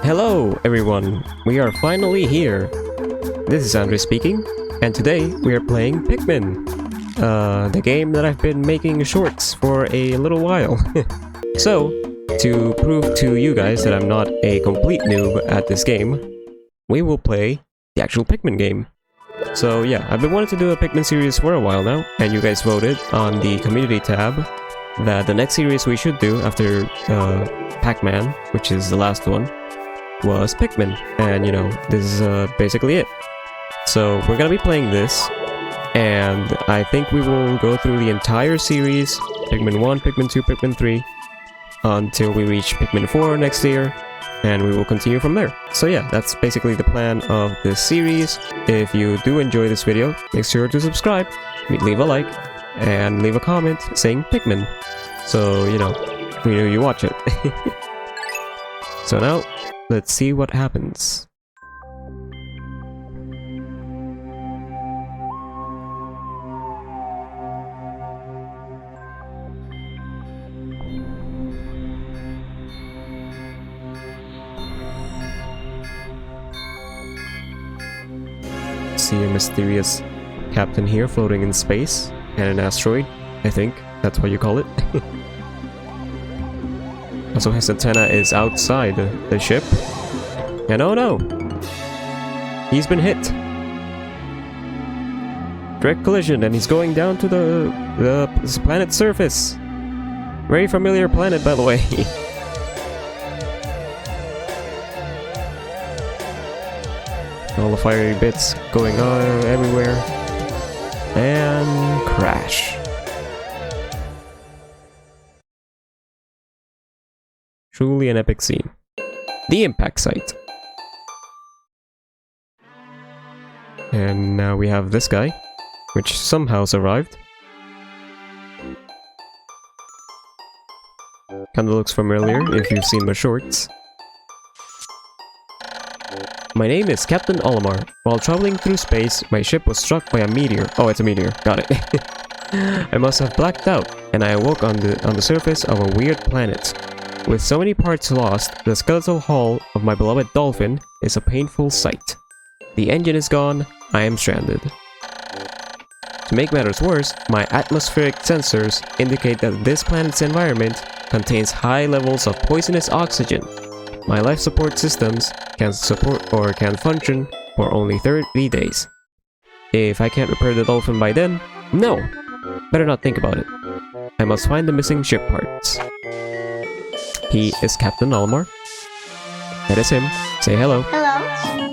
Hello everyone, we are finally here. This is Andrés speaking, and today we are playing Pikmin. The game that I've been making shorts for a little while. So, to prove to you guys that I'm not a complete noob at this game, we will play the actual Pikmin game. So yeah, I've been wanting to do a Pikmin series for a while now, and you guys voted on the community tab that the next series we should do after Pac-Man, which is the last one, was Pikmin. And you know, this is basically it. So we're gonna be playing this, and I think we will go through the entire series, Pikmin 1, Pikmin 2, Pikmin 3, until we reach Pikmin 4 next year, and we will continue from there. So yeah, that's basically the plan of this series. If you do enjoy this video, make sure to subscribe, leave a like, and leave a comment saying Pikmin, so you know you watch it. So now, let's see what happens. See a mysterious captain here floating in space, and an asteroid, I think that's what you call it. Also, his antenna is outside the ship. And oh no! He's been hit! Direct collision, and he's going down to the planet's surface! Very familiar planet, by the way. All the fiery bits going on everywhere. And crash. Truly an epic scene. The impact site. And now we have this guy, which somehow survived. Kinda looks familiar if you've seen my shorts. My name is Captain Olimar. While traveling through space, my ship was struck by a meteor. Oh, it's a meteor. Got it. I must have blacked out, and I awoke on the surface of a weird planet. With so many parts lost, the skeletal hull of my beloved dolphin is a painful sight. The engine is gone, I am stranded. To make matters worse, my atmospheric sensors indicate that this planet's environment contains high levels of poisonous oxygen. My life support systems can function for only 30 days. If I can't repair the dolphin by then, no! Better not think about it. I must find the missing ship parts. He is Captain Olimar. That is him. Say hello. Hello.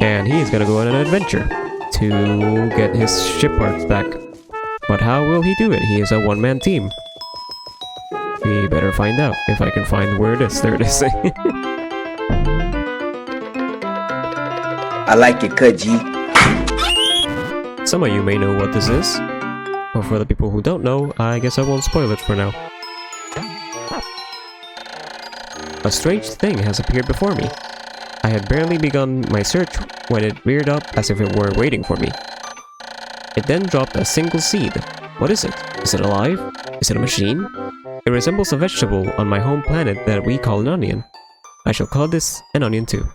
And he is gonna go on an adventure to get his ship parts back. But how will he do it? He is a one-man team. We better find out if I can find where it is. There it is. I like it, Kudji. Some of you may know what this is. But for the people who don't know, I guess I won't spoil it for now. A strange thing has appeared before me. I had barely begun my search when it reared up as if it were waiting for me. It then dropped a single seed. What is it? Is it alive? Is it a machine? It resembles a vegetable on my home planet that we call an onion. I shall call this an onion too.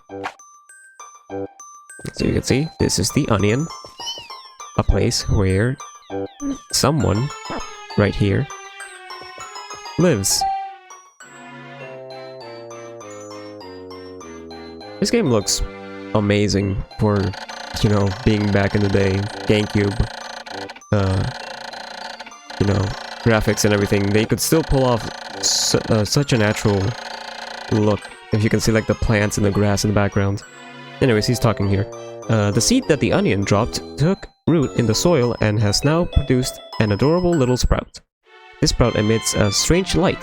So you can see, this is the onion. A place where someone, right here, lives. This game looks amazing for, you know, being back in the day, GameCube, you know, graphics and everything. They could still pull off such a natural look, if you can see like the plants and the grass in the background. Anyways, he's talking here. The seed that the onion dropped took root in the soil and has now produced an adorable little sprout. This sprout emits a strange light.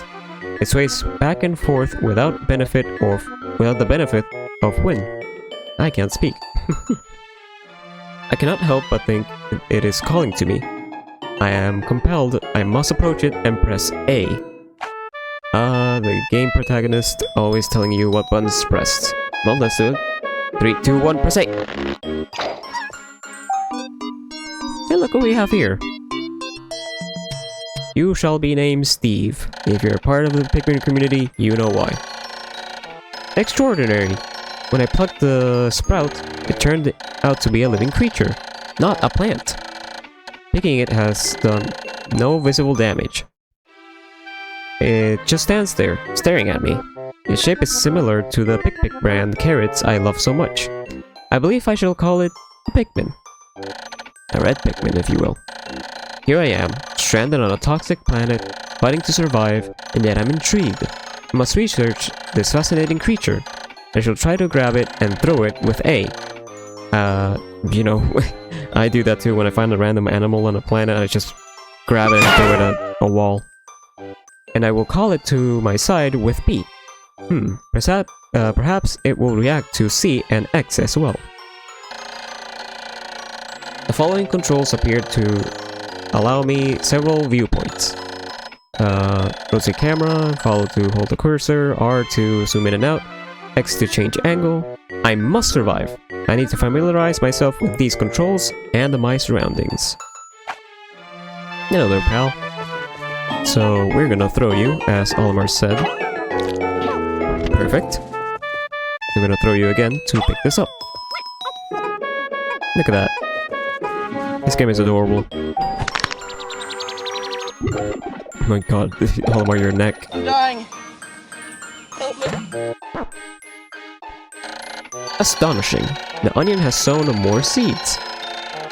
It sways back and forth without the benefit of wind. I can't speak. I cannot help but think it is calling to me. I am compelled, I must approach it and press A. The game protagonist always telling you what buttons pressed. Well, let's do it. 3, 2, 1, press A! Hey, look what we have here. You shall be named Steve. If you're part of the Pikmin community, you know why. Extraordinary! When I plucked the sprout, it turned out to be a living creature, not a plant. Picking it has done no visible damage. It just stands there, staring at me. Its shape is similar to the Pikmin brand carrots I love so much. I believe I shall call it a Pikmin. A red Pikmin, if you will. Here I am, stranded on a toxic planet, fighting to survive, and yet I'm intrigued. I must research this fascinating creature. I shall try to grab it and throw it with A. You know, I do that too when I find a random animal on a planet, I just grab it and throw it at a wall. And I will call it to my side with B. Perhaps it will react to C and X as well. The following controls appear to allow me several viewpoints. Rotate camera, follow to hold the cursor, R to zoom in and out, X to change angle. I must survive! I need to familiarize myself with these controls and my surroundings. Hello there, pal. So, we're gonna throw you, as Olimar said. Perfect. We're gonna throw you again to pick this up. Look at that. This game is adorable. Oh my god, Olimar, your neck. I'm dying! Help me! Astonishing! The onion has sown more seeds.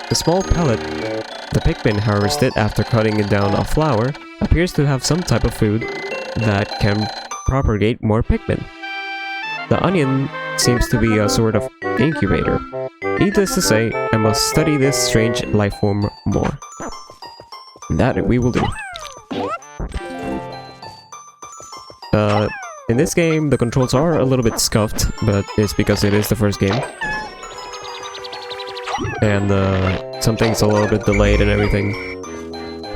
The small pellet the Pikmin harvested after cutting it down a flower appears to have some type of food that can propagate more Pikmin. The onion seems to be a sort of incubator. Needless to say, I must study this strange life form more. That we will do. In this game, the controls are a little bit scuffed, but it's because it is the first game. And some things a little bit delayed and everything.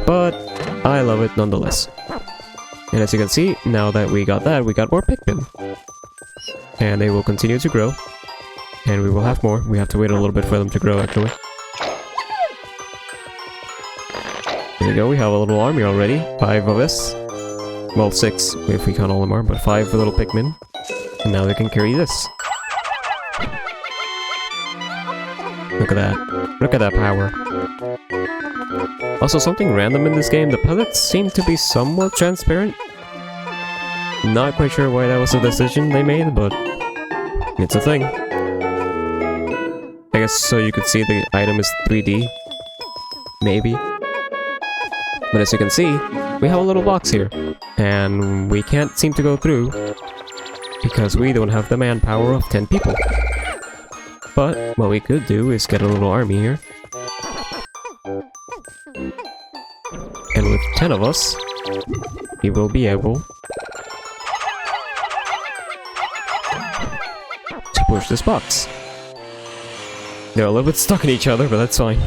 But I love it nonetheless. And as you can see, now that we got that, we got more Pikmin. And they will continue to grow. And we will have more. We have to wait a little bit for them to grow, actually. There we go, we have a little army already. 5 of us. Well, 6 if we count Olimar, but 5 little Pikmin. And now they can carry this. Look at that. Look at that power. Also, something random in this game, the pellets seem to be somewhat transparent. Not quite sure why that was a decision they made, but it's a thing. I guess so you could see the item is 3D. Maybe. But as you can see, we have a little box here. And we can't seem to go through because we don't have the manpower of 10 people. But what we could do is get a little army here. And with 10 of us, we will be able to push this box. They're a little bit stuck in each other, but that's fine.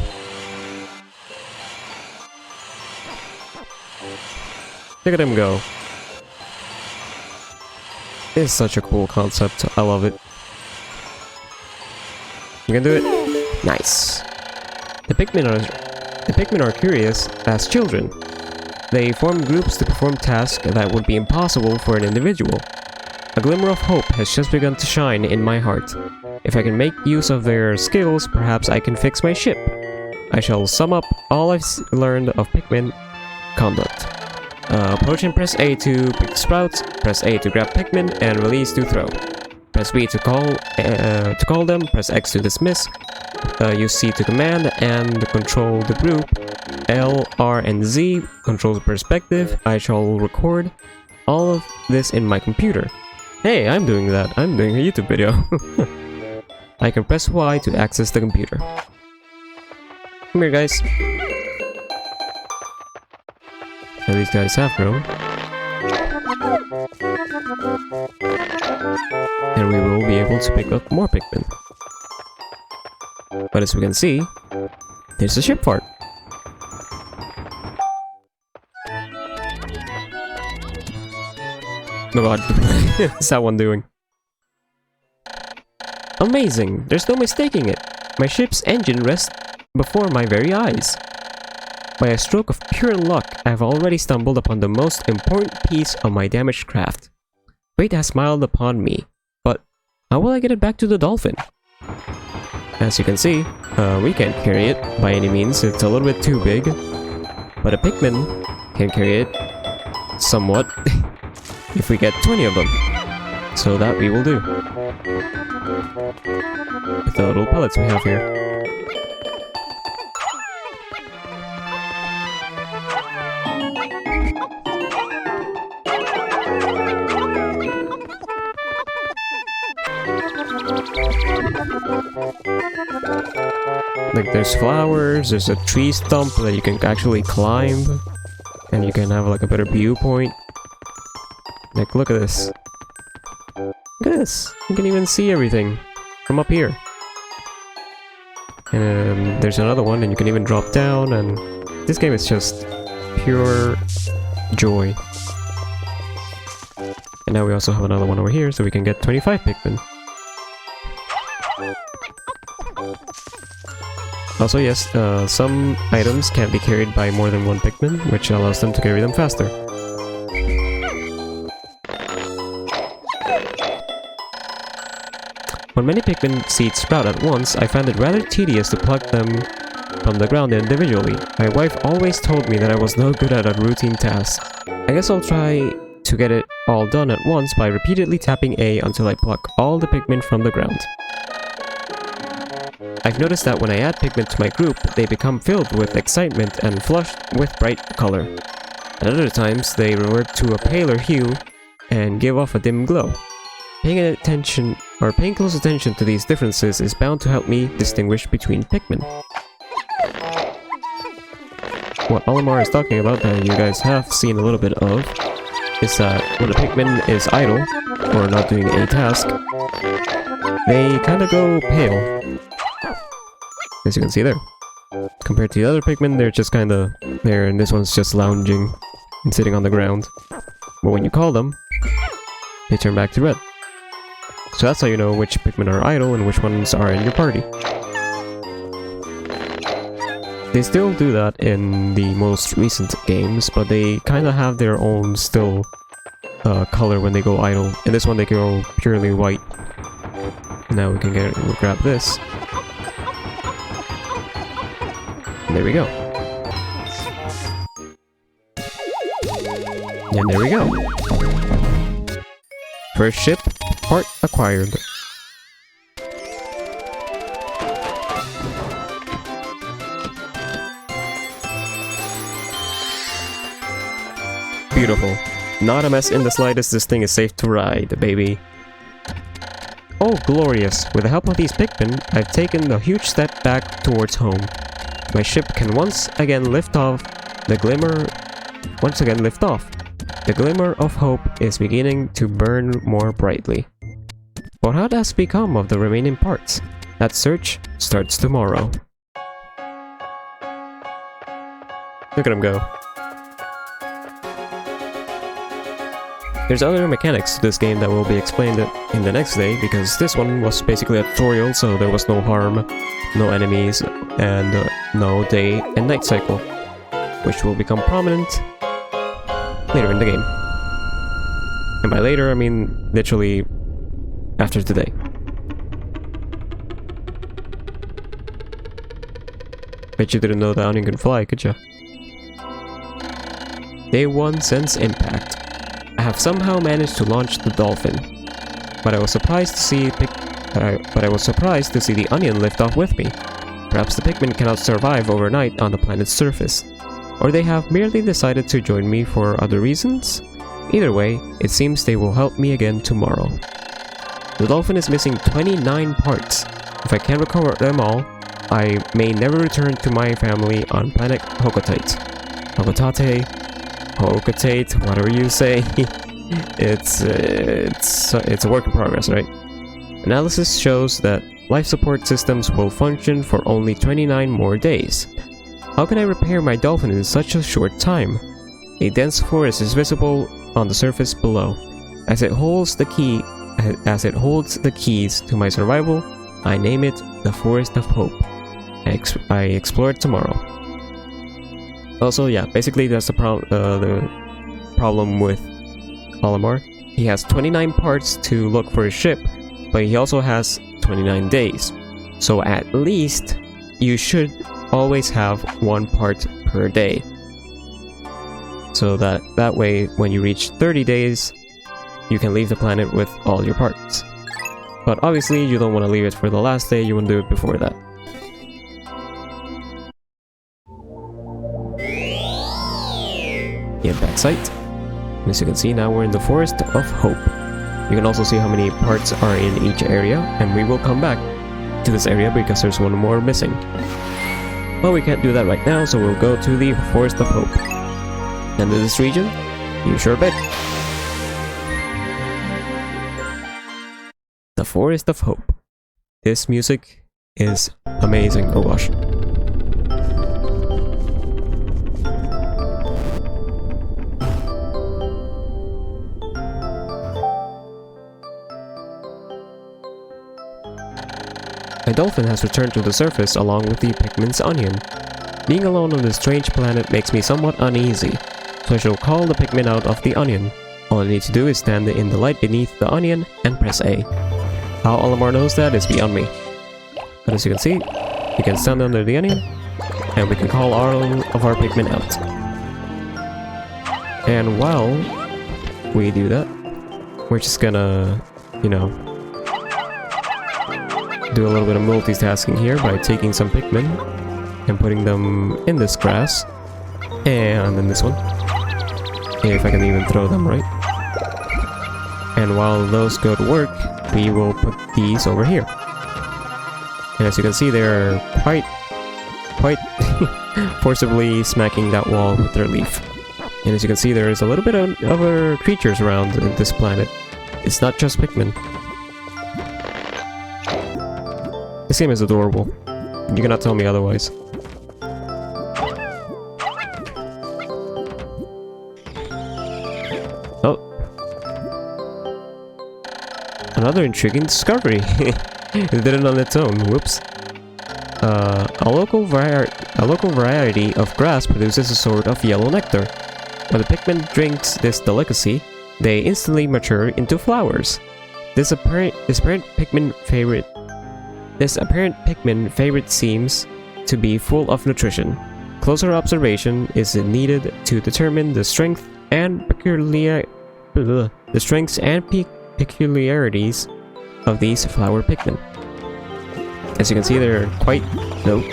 Look at him go. It's such a cool concept. I love it. You can do it. Nice. The Pikmin are curious as children. They form groups to perform tasks that would be impossible for an individual. A glimmer of hope has just begun to shine in my heart. If I can make use of their skills, perhaps I can fix my ship. I shall sum up all I've learned of Pikmin conduct. Approach and press A to pick the sprouts, press A to grab Pikmin, and release to throw. Press B to call them, press X to dismiss, use C to command and control the group, L, R, and Z control the perspective. I shall record all of this in my computer. Hey, I'm doing that. I'm doing a YouTube video. I can press Y to access the computer. Come here, guys. Now these guys have grown. And we will be able to pick up more Pikmin. But as we can see, there's a ship fart. Oh god, what's that one doing? Amazing! There's no mistaking it! My ship's engine rests before my very eyes. By a stroke of pure luck, I have already stumbled upon the most important piece of my damaged craft. Fate has smiled upon me, but how will I get it back to the dolphin? As you can see, we can't carry it by any means, it's a little bit too big. But a Pikmin can carry it somewhat if we get 20 of them. So that we will do. With the little pellets we have here. Like there's flowers, there's a tree stump that you can actually climb, and you can have like a better viewpoint. Like look at this. Look at this! You can even see everything from up here. And there's another one, and you can even drop down, and this game is just pure joy. And now we also have another one over here, so we can get 25 Pikmin. Also, yes, some items can't be carried by more than one Pikmin, which allows them to carry them faster. When many Pikmin seeds sprout at once, I found it rather tedious to pluck them from the ground individually. My wife always told me that I was no good at a routine task. I guess I'll try to get it all done at once by repeatedly tapping A until I pluck all the Pikmin from the ground. I've noticed that when I add Pikmin to my group, they become filled with excitement and flushed with bright color. At other times, they revert to a paler hue and give off a dim glow. Paying close attention to these differences is bound to help me distinguish between Pikmin. What Olimar is talking about, that you guys have seen a little bit of, is that when a Pikmin is idle, or not doing a task, they kinda go pale. As you can see there. Compared to the other Pikmin, they're just kinda there, and this one's just lounging and sitting on the ground. But when you call them, they turn back to red. So that's how you know which Pikmin are idle and which ones are in your party. They still do that in the most recent games, but they kinda have their own still color when they go idle. In this one they go purely white. Now we can we'll grab this. And there we go. And there we go. First ship, part acquired. Beautiful. Not a mess in the slightest, this thing is safe to ride, baby. Oh, glorious. With the help of these Pikmin, I've taken a huge step back towards home. My ship can once again lift off. The glimmer of hope is beginning to burn more brightly. But what has become of the remaining parts? That search starts tomorrow. Look at him go. There's other mechanics to this game that will be explained in the next day, because this one was basically a tutorial, so there was no harm, no enemies, and no day and night cycle, which will become prominent later in the game. And by later, I mean literally after today. Bet you didn't know the onion can fly, could ya? Day 1 Sense Impact. I have somehow managed to launch the dolphin, but I was surprised to see the onion lift off with me. Perhaps the Pikmin cannot survive overnight on the planet's surface, or they have merely decided to join me for other reasons. Either way, it seems they will help me again tomorrow. The dolphin is missing 29 parts. If I can't recover them all, I may never return to my family on planet Hokotate. Hokotate, whatever you say. It's a work in progress, right? Analysis shows that life support systems will function for only 29 more days. How can I repair my dolphin in such a short time? A dense forest is visible on the surface below. As it holds the keys to my survival, I name it the Forest of Hope. I explore it tomorrow. Also, yeah, basically that's the problem with Olimar. He has 29 parts to look for his ship, but he also has 29 days. So at least you should always have 1 part per day. So that way, when you reach 30 days, you can leave the planet with all your parts. But obviously, you don't want to leave it for the last day, you want to do it before that. Get back sight. As you can see, now we're in the Forest of Hope. You can also see how many parts are in each area, and we will come back to this area because there's one more missing. But we can't do that right now, so we'll go to the Forest of Hope. And in this region, you sure bet. The Forest of Hope. This music is amazing. Oh gosh. A dolphin has returned to the surface along with the Pikmin's onion. Being alone on this strange planet makes me somewhat uneasy, so I shall call the Pikmin out of the onion. All I need to do is stand in the light beneath the onion and press A. How Olimar knows that is beyond me. But as you can see, we can stand under the onion, and we can call all of our Pikmin out. And while we do that, we're just gonna, you know, do a little bit of multitasking here by taking some Pikmin and putting them in this grass and in this one, if I can even throw them right. And while those go to work, we will put these over here. And as you can see, they're quite forcibly smacking that wall with their leaf. And as you can see, there is a little bit of other creatures around this planet. It's not just Pikmin. This game is adorable. You cannot tell me otherwise. Oh. Another intriguing discovery. It did it on its own. Whoops. A local variety of grass produces a sort of yellow nectar. When the Pikmin drinks this delicacy, they instantly mature into flowers. This apparent Pikmin favorite seems to be full of nutrition. Closer observation is needed to determine the strengths and peculiarities of these flower Pikmin. As you can see, they're quite nope.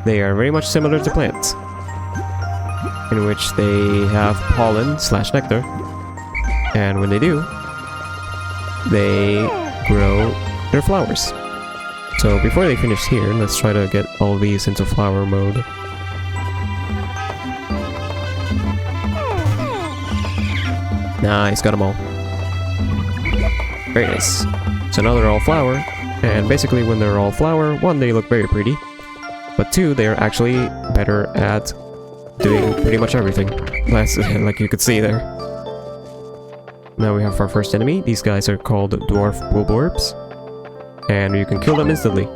They are very much similar to plants, in which they have pollen/nectar, and when they do, they grow their flowers. So before they finish here, let's try to get all these into flower mode. Nice, got them all. Very nice. So now they're all flower, and basically when they're all flower, 1, they look very pretty, but 2, they are actually better at doing pretty much everything, like you could see there. Now we have our first enemy. These guys are called Dwarf Bulborbs, and you can kill them instantly.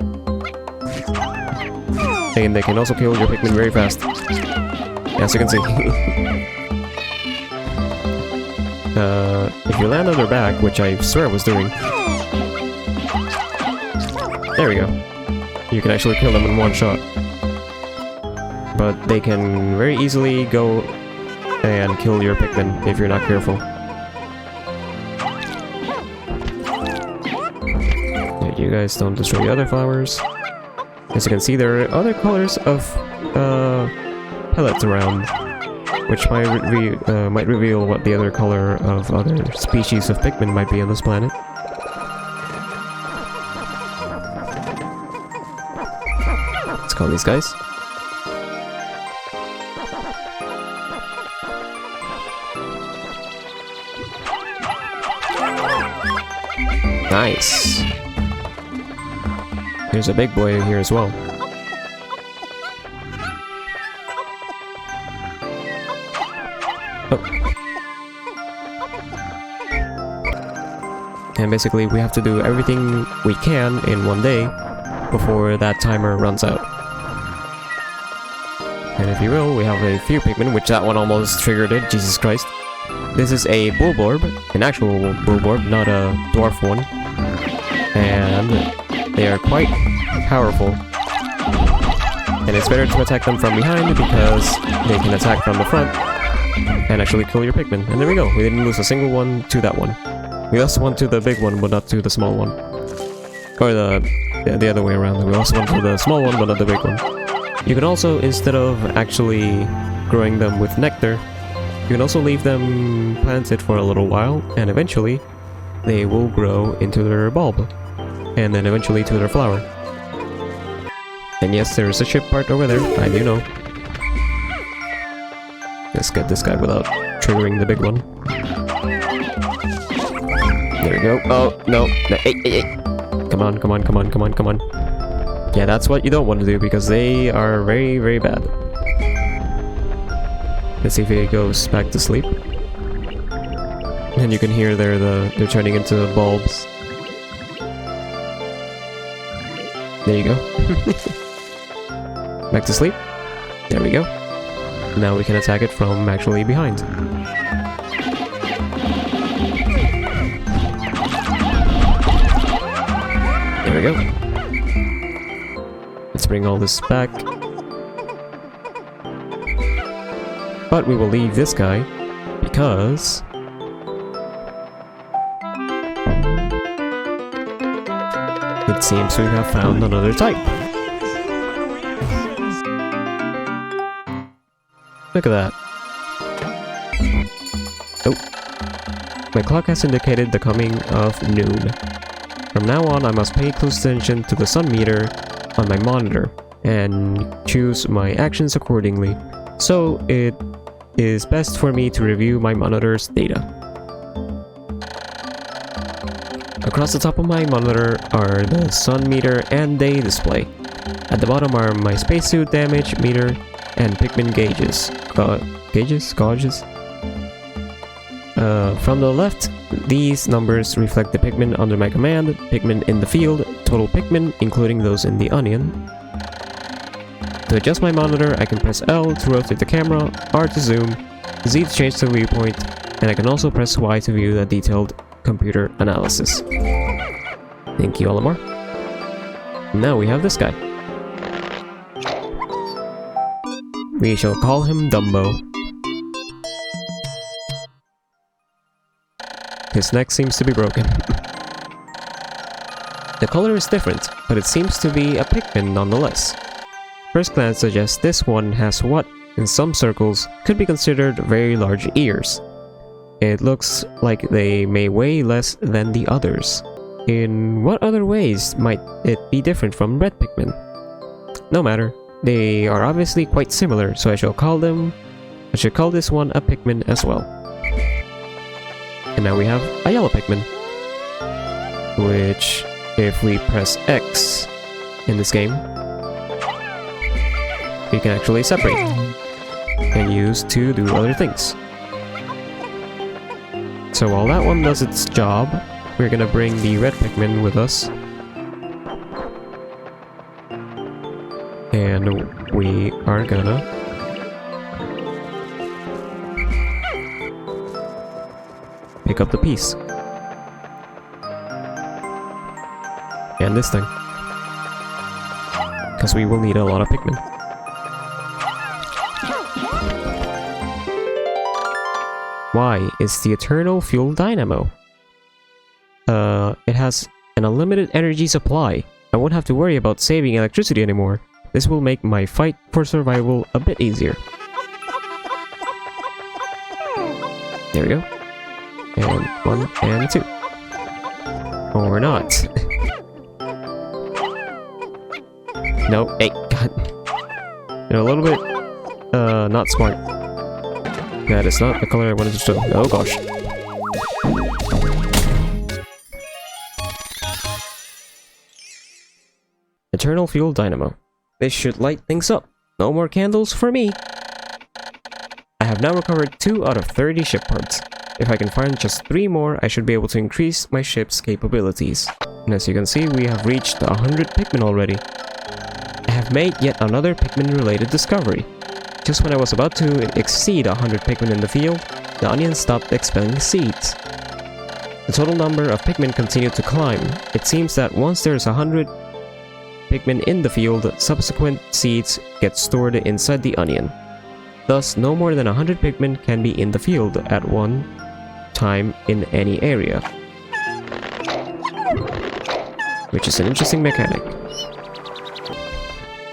And they can also kill your Pikmin very fast, as you can see. If you land on their back, which I swear I was doing, there we go. You can actually kill them in 1 shot. But they can very easily go and kill your Pikmin if you're not careful. You guys don't destroy the other flowers. As you can see, there are other colors of pellets around, which might reveal what the other color of other species of Pikmin might be on this planet. Let's call these guys. Nice. There's a big boy in here as well. Oh. And basically we have to do everything we can in 1 day before that timer runs out. And if you will, we have a few Pikmin, which that one almost triggered it, Jesus Christ. This is a bulborb, an actual bulborb, not a dwarf one. And they are quite powerful. And it's better to attack them from behind because they can attack from the front and actually kill your Pikmin. And there we go, we didn't lose a single one to that one. We lost one to the big one, but not to the small one. Or the other way around, we lost one to the small one, but not the big one. You can also, instead of actually growing them with nectar, you can also leave them planted for a little while, and eventually they will grow into their bulb, and then eventually to their flower. And yes, there is a ship part over there, I do know. Let's get this guy without triggering the big one. There we go. Oh, no. Hey. Come on, come on, come on, come on, come on. Yeah, that's what you don't want to do, because they are very, very bad. Let's see if he goes back to sleep. And you can hear they're turning into bulbs. There you go. Back to sleep. There we go. Now we can attack it from actually behind. There we go. Let's bring all this back. But we will leave this guy because it seems we have found another type. Look at that. Oh. My clock has indicated the coming of noon. From now on, I must pay close attention to the sun meter on my monitor and choose my actions accordingly. So it is best for me to review my monitor's data. Across the top of my monitor are the sun meter and day display. At the bottom are my spacesuit damage meter and Pikmin gauges. Gauges? From the left, these numbers reflect the Pikmin under my command, Pikmin in the field, total Pikmin, including those in the onion. To adjust my monitor, I can press L to rotate the camera, R to zoom, Z to change the viewpoint, and I can also press Y to view the detailed computer analysis. Thank you, Olimar. Now we have this guy. We shall call him Dumbo. His neck seems to be broken. The color is different, but it seems to be a Pikmin nonetheless. First glance suggests this one has what, in some circles, could be considered very large ears. It looks like they may weigh less than the others. In what other ways might it be different from Red Pikmin? No matter, they are obviously quite similar, so I should call this one a Pikmin as well. And now we have a yellow Pikmin, which, if we press X in this game, we can actually separate and use to do other things. So while that one does its job, we're gonna bring the red Pikmin with us. And we are gonna pick up the piece. And this thing. Because we will need a lot of Pikmin. Why is the Eternal Fuel Dynamo? It has an unlimited energy supply. I won't have to worry about saving electricity anymore. This will make my fight for survival a bit easier. There we go. And 1 and 2. Or not. No, hey, God. They're a little bit, not smart. That is not the color I wanted to show. Oh gosh. Eternal Fuel Dynamo. This should light things up. No more candles for me. I have now recovered 2 out of 30 ship parts. If I can find just 3 more, I should be able to increase my ship's capabilities. And as you can see, we have reached 100 Pikmin already. I have made yet another Pikmin-related discovery. Just when I was about to exceed 100 Pikmin in the field, the onions stopped expelling seeds. The total number of Pikmin continued to climb. It seems that once there's 100 Pikmin in the field, subsequent seeds get stored inside the onion. Thus, no more than 100 Pikmin can be in the field at one time in any area. Which is an interesting mechanic.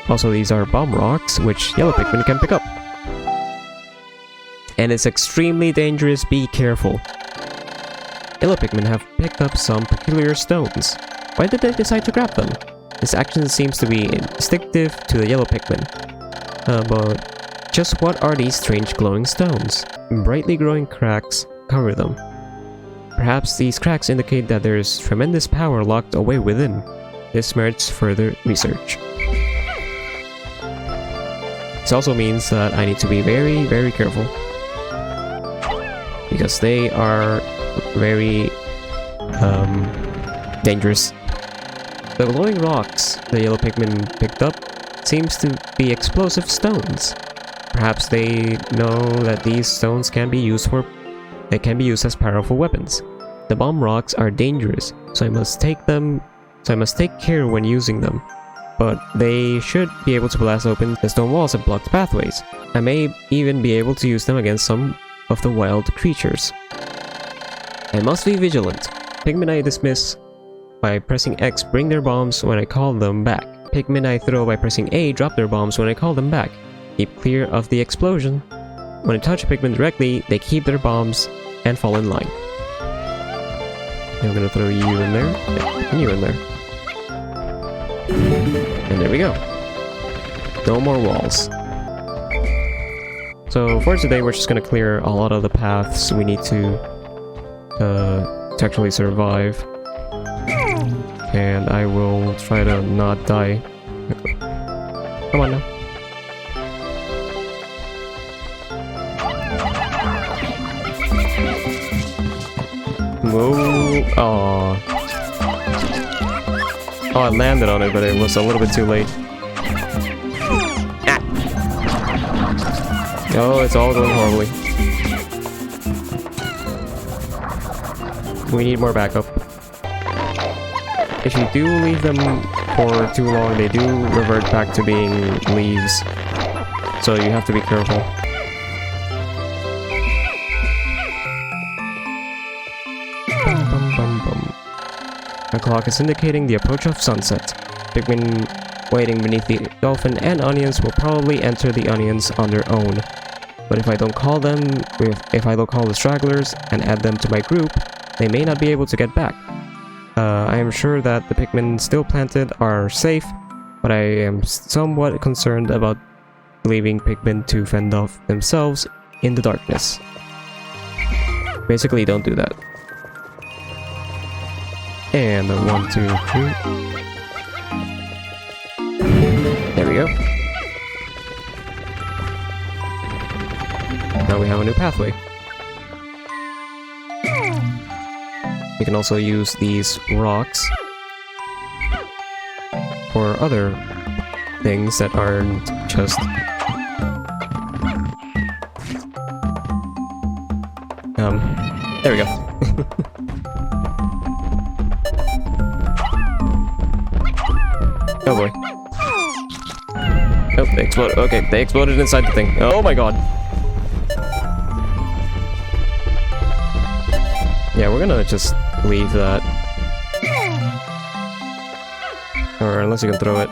Also, these are bomb rocks, which yellow Pikmin can pick up. And it's extremely dangerous, be careful. Yellow Pikmin have picked up some peculiar stones. Why did they decide to grab them? This action seems to be instinctive to the yellow Pikmin. But just what are these strange glowing stones? Brightly glowing cracks cover them. Perhaps these cracks indicate that there is tremendous power locked away within. This merits further research. This also means that I need to be very, very careful. Because they are very dangerous. The glowing rocks the yellow Pikmin picked up seems to be explosive stones. Perhaps they know that these stones can be used as powerful weapons. The bomb rocks are dangerous, so I must take care when using them. But they should be able to blast open the stone walls and block the pathways. I may even be able to use them against some of the wild creatures. I must be vigilant. Pikmin I dismiss by pressing X bring their bombs when I call them back. Pikmin I throw by pressing A drop their bombs when I call them back. Keep clear of the explosion. When I touch a Pikmin directly, they keep their bombs and fall in line. I'm gonna throw you in there, yeah, and you in there. And there we go. No more walls. So for today, we're just gonna clear a lot of the paths we need to actually survive. And I will try to not die. Come on now. Whoa! Aww. Oh, I landed on it, but it was a little bit too late. Ah. Oh, it's all going horribly. We need more backup. If you do leave them for too long, they do revert back to being leaves. So you have to be careful. The clock is indicating the approach of sunset. Pikmin waiting beneath the dolphin and onions will probably enter the onions on their own. But if I don't call them, if I don't call the stragglers and add them to my group, they may not be able to get back. I am sure that the Pikmin still planted are safe, but I am somewhat concerned about leaving Pikmin to fend off themselves in the darkness. Basically, don't do that. And 1, 2, 3. There we go. Now we have a new pathway. We can also use these rocks for other things that aren't just there we go. Oh boy. Oh, they exploded. Okay, they exploded inside the thing. Oh my god. Yeah, we're gonna just leave that. Or unless you can throw it.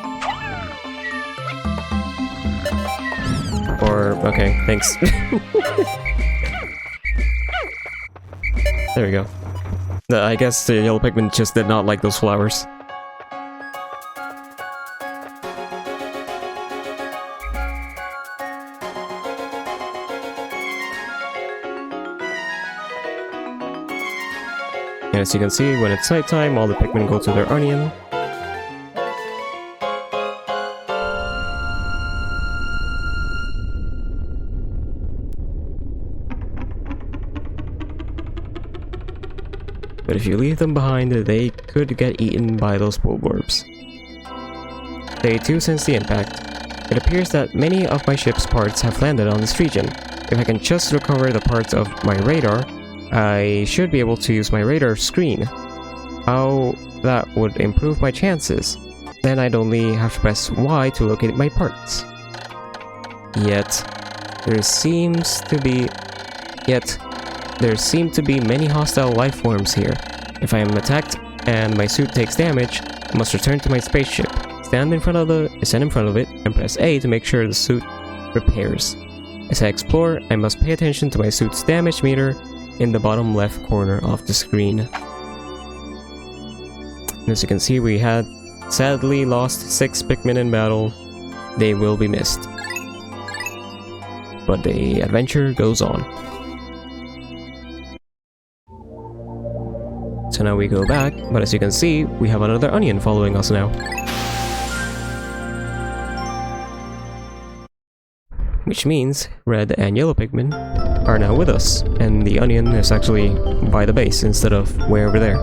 Or, okay, thanks. There we go. I guess the yellow Pikmin just did not like those flowers. And as you can see, when it's nighttime, all the Pikmin go to their onion. But if you leave them behind, they could get eaten by those bulborbs. Day 2 since the impact. It appears that many of my ship's parts have landed on this region. if I can just recover the parts of my radar, I should be able to use my radar screen. How that would improve my chances. Then I'd only have to press Y to locate my parts. Yet, there seem to be many hostile life forms here. If I am attacked and my suit takes damage, I must return to my spaceship. Stand in front of it and press A to make sure the suit repairs. As I explore, I must pay attention to my suit's damage meter in the bottom left corner of the screen. And as you can see, we had sadly lost 6 Pikmin in battle. They will be missed. But the adventure goes on. So now we go back, but as you can see, we have another onion following us now. Which means red and yellow Pikmin are now with us, and the onion is actually by the base instead of way over there.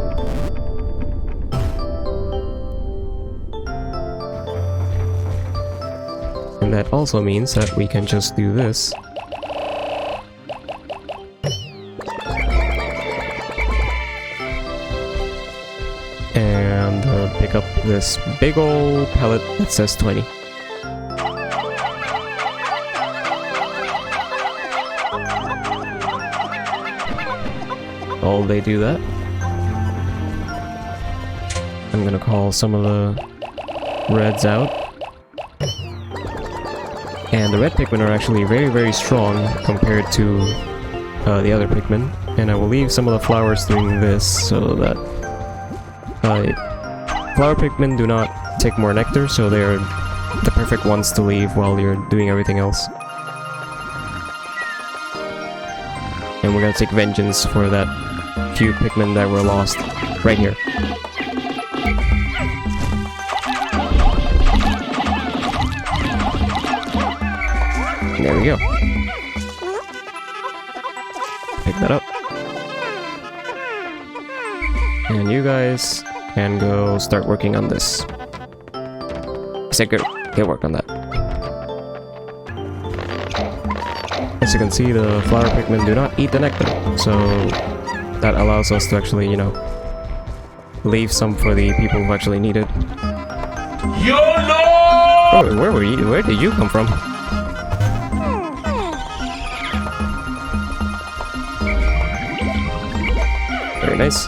And that also means that we can just do this. And pick up this big old pellet that says 20. While they do that, I'm gonna call some of the reds out. And the red Pikmin are actually very, very strong compared to the other Pikmin. And I will leave some of the flowers doing this so that flower Pikmin do not take more nectar, so they are the perfect ones to leave while you're doing everything else. And we're gonna take vengeance for that few Pikmin that were lost right here. There we go. Pick that up. And you guys can go start working on this. I said go, get work on that. As you can see, the flower Pikmin do not eat the nectar, so that allows us to actually, you know, leave some for the people who actually need it. YOLO! Oh, where were you? Where did you come from? Very nice.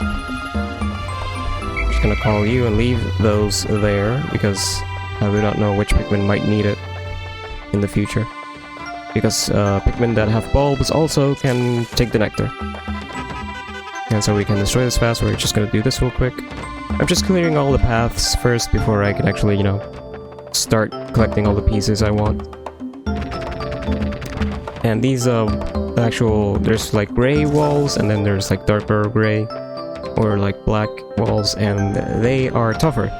Just gonna call you and leave those there because I do not know which Pikmin might need it in the future. Because Pikmin that have bulbs also can take the nectar. And so we can destroy this fast. We're just gonna do this real quick. I'm just clearing all the paths first before I can actually, you know, start collecting all the pieces I want. And these there's like gray walls, and then there's like darker gray or like black walls, and they are tougher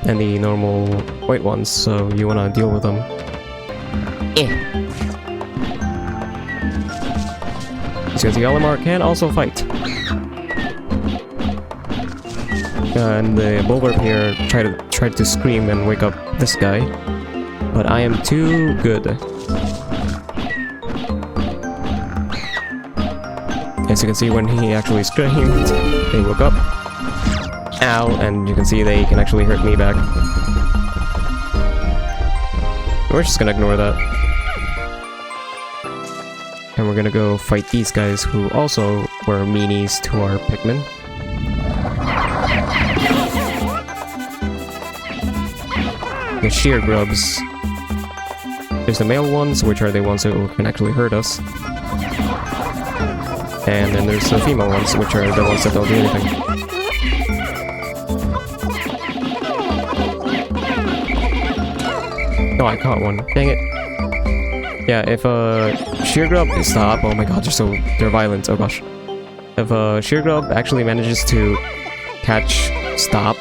than the normal white ones, so you wanna deal with them. Because the Olimar can also fight. And the Bulwark here tried to scream and wake up this guy, but I am too good. As you can see, when he actually screamed, they woke up. Ow! And you can see they can actually hurt me back. We're just gonna ignore that. And we're gonna go fight these guys who also were meanies to our Pikmin. The sheer grubs. There's the male ones, which are the ones who can actually hurt us. And then there's the female ones, which are the ones that don't do anything. Oh, I caught one. Dang it. Yeah, if sheer grub stop. Oh my god, they're violent. Oh gosh. If sheer grub actually manages to catch stop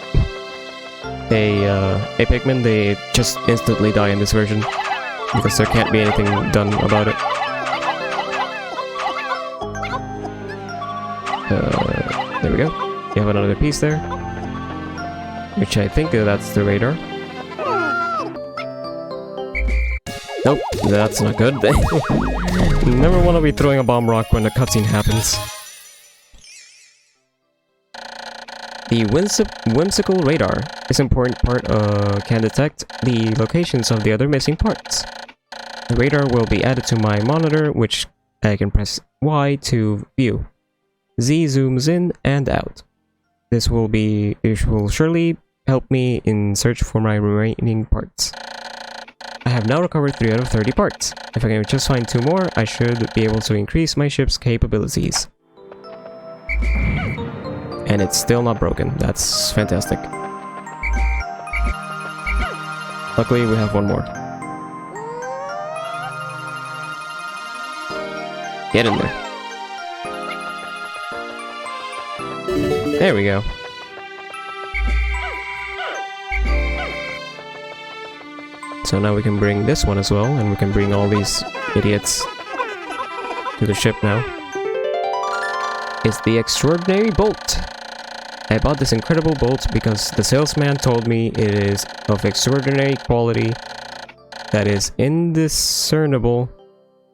a Pikmin, they just instantly die in this version because there can't be anything done about it. There we go. You have another piece there, which I think that's the radar. Nope, that's not good. Never want to be throwing a bomb rock when the cutscene happens. The whimsical radar is an important part can detect the locations of the other missing parts. The radar will be added to my monitor, which I can press Y to view. Z zooms in and out. This will surely help me in search for my remaining parts. I have now recovered 3 out of 30 parts. If I can just find 2 more, I should be able to increase my ship's capabilities. And it's still not broken. That's fantastic. Luckily, we have 1 more. Get in there. There we go. So now we can bring this one as well, and we can bring all these idiots to the ship now. It's the extraordinary bolt. I bought this incredible bolt because the salesman told me it is of extraordinary quality that is indiscernible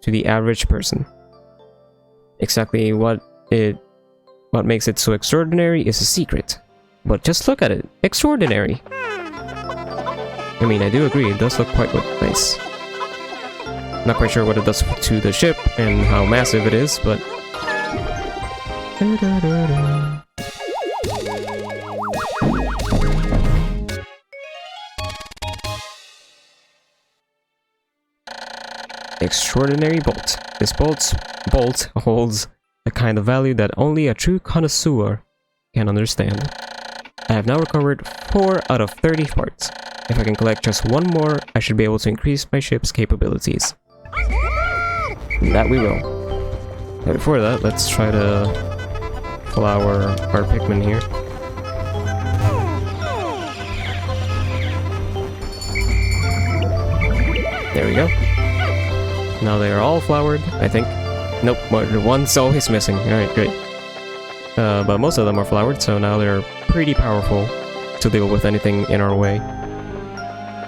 to the average person. Exactly what makes it so extraordinary is a secret. But just look at it. Extraordinary. I mean, I do agree, it does look quite nice. Not quite sure what it does to the ship and how massive it is, but... Extraordinary bolt. This bolt holds a kind of value that only a true connoisseur can understand. I have now recovered 4 out of 30 parts. If I can collect just 1 more, I should be able to increase my ship's capabilities. That we will. But before that, let's try to flower our Pikmin here. There we go. Now they are all flowered, I think. Nope, one's always missing. Alright, great. But most of them are flowered, so now they're pretty powerful to deal with anything in our way.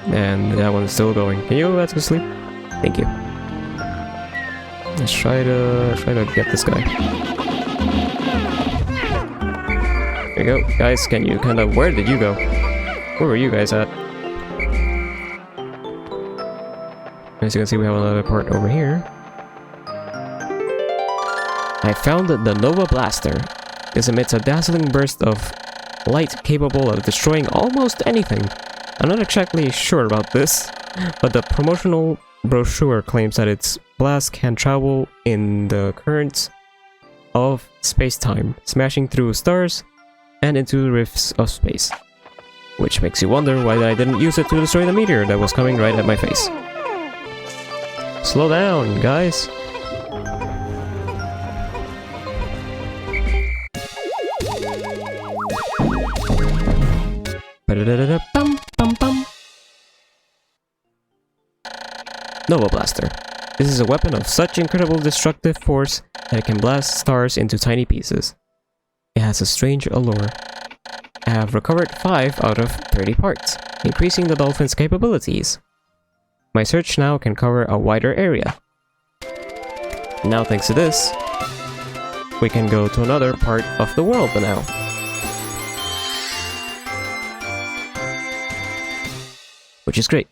And that one's still going. Can you go back to sleep? Thank you. Let's try to get this guy. There you go. Guys, can you kind of... Where did you go? Where were you guys at? As you can see, we have another part over here. I found the Nova Blaster. This emits a dazzling burst of light capable of destroying almost anything. I'm not exactly sure about this, but the promotional brochure claims that its blast can travel in the currents of space-time, smashing through stars and into the rifts of space. Which makes you wonder why I didn't use it to destroy the meteor that was coming right at my face. Slow down, guys. Nova Blaster. This is a weapon of such incredible destructive force that it can blast stars into tiny pieces. It has a strange allure. I have recovered 5 out of 30 parts, increasing the dolphin's capabilities. My search now can cover a wider area. Now thanks to this, we can go to another part of the world now. Which is great.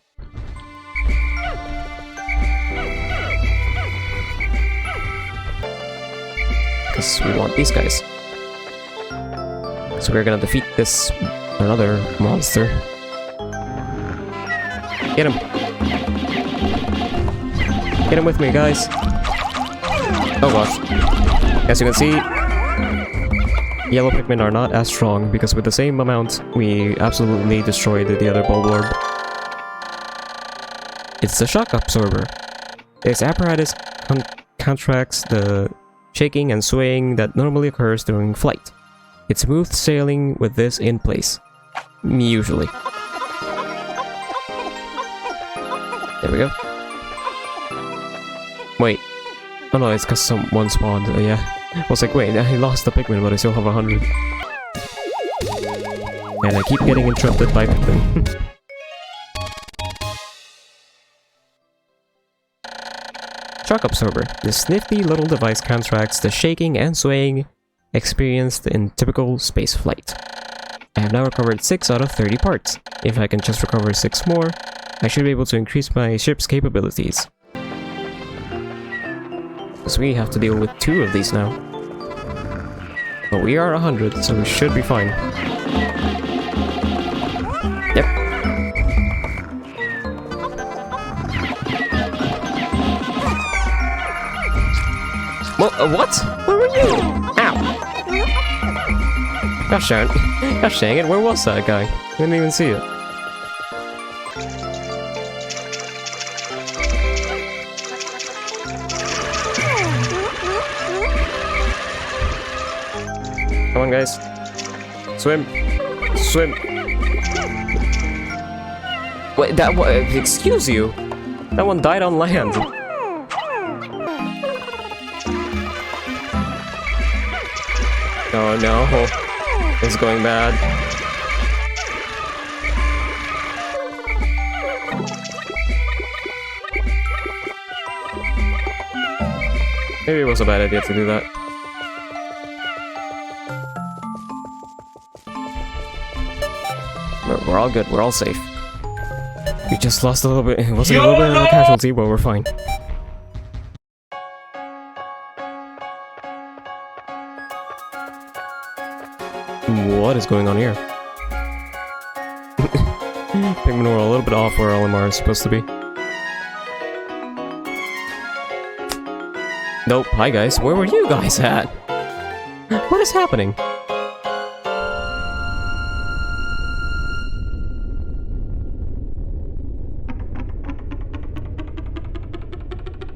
Because we want these guys. So we're gonna defeat this another monster. Get him! Get him with me, guys! Oh gosh. As you can see, yellow Pikmin are not as strong because with the same amount, we absolutely destroyed the other Bulborb. It's the shock absorber. Its apparatus counteracts the shaking and swaying that normally occurs during flight. It's smooth sailing with this in place. Usually. There we go. Wait. Oh no, it's because someone spawned. Yeah. I was like, wait, I lost the Pikmin, but I still have 100. And I keep getting interrupted by Pikmin. Shock Absorber. This nifty little device counteracts the shaking and swaying experienced in typical space flight. I have now recovered 6 out of 30 parts. If I can just recover 6 more, I should be able to increase my ship's capabilities. So we have to deal with 2 of these now. But we are 100, so we should be fine. Yep. Well, what? Where were you? Ow! Gosh dang it, where was that guy? Didn't even see it. Come on, guys. Swim. Swim. Wait, excuse you? That one died on land. Oh no. It's going bad. Maybe it was a bad idea to do that. We're all good, we're all safe. We just lost a little bit, it was a little bit of a casualty, but we're fine. What is going on here? Pikmin were a little bit off where Olimar is supposed to be. Nope, hi guys, where were you guys at? What is happening?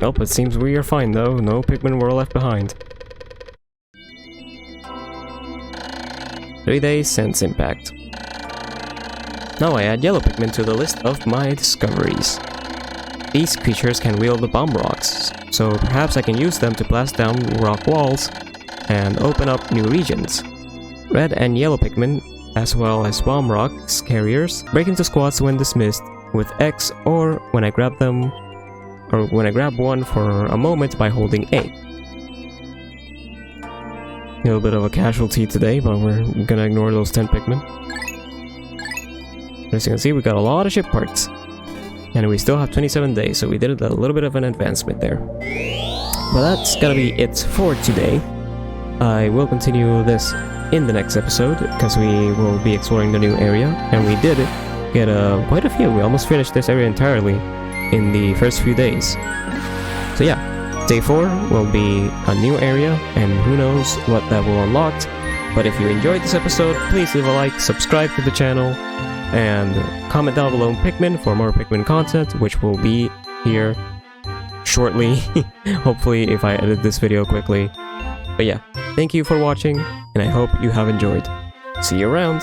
Nope, it seems we are fine though, no Pikmin were left behind. 3 days since impact. Now I add yellow Pikmin to the list of my discoveries. These creatures can wield the bomb rocks, so perhaps I can use them to blast down rock walls and open up new regions. Red and yellow Pikmin, as well as bomb rocks carriers, break into squads when dismissed with X, or when I grab them, or when I grab one for a moment by holding A. A little bit of a casualty today, but we're gonna ignore those 10 Pikmin. As you can see, we got a lot of ship parts. And we still have 27 days, so we did a little bit of an advancement there. But that's gonna be it for today. I will continue this in the next episode, because we will be exploring the new area. And we did get quite a few. We almost finished this area entirely in the first few days. So yeah. Day 4 will be a new area, and who knows what that will unlock. But if you enjoyed this episode, please leave a like, subscribe to the channel, and comment down below Pikmin for more Pikmin content, which will be here shortly. Hopefully, if I edit this video quickly. But yeah, thank you for watching, and I hope you have enjoyed. See you around!